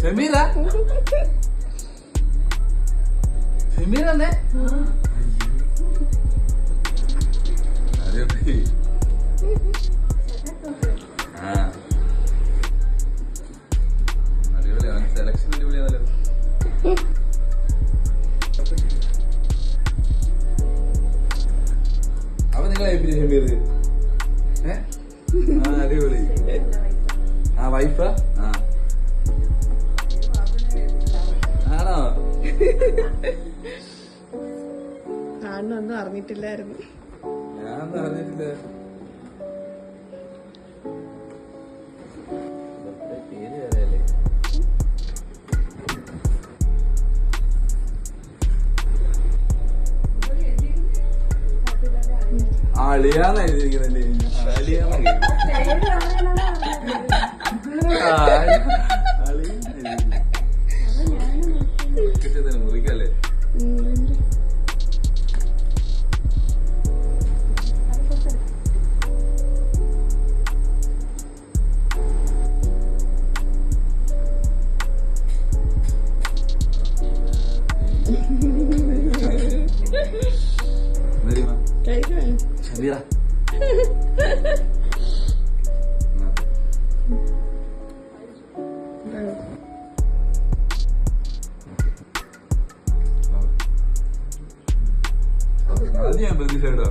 ഫെമീറ ഫെമീറ തന്നെ അടിപൊളി. അടിപൊളിയാണ് സെലക്ഷൻ, അടിപൊളിയാണല്ലോ. അപ്പൊ നിങ്ങൾ ഫെമീർ അടിപൊളി. വൈഫാ? ആണോ? കാണൊന്നും അറിഞ്ഞിട്ടില്ലായിരുന്നു. ഞാൻ അറിഞ്ഞിട്ടില്ല. പേര് വേറെയല്ലേ? അളിയാന്ന് എഴുതിയിരിക്കുന്നല്ലേ? മുറിക്കല്ലേ? Mira. അത് ഞാൻ പ്രതീക്ഷ കേട്ടോ.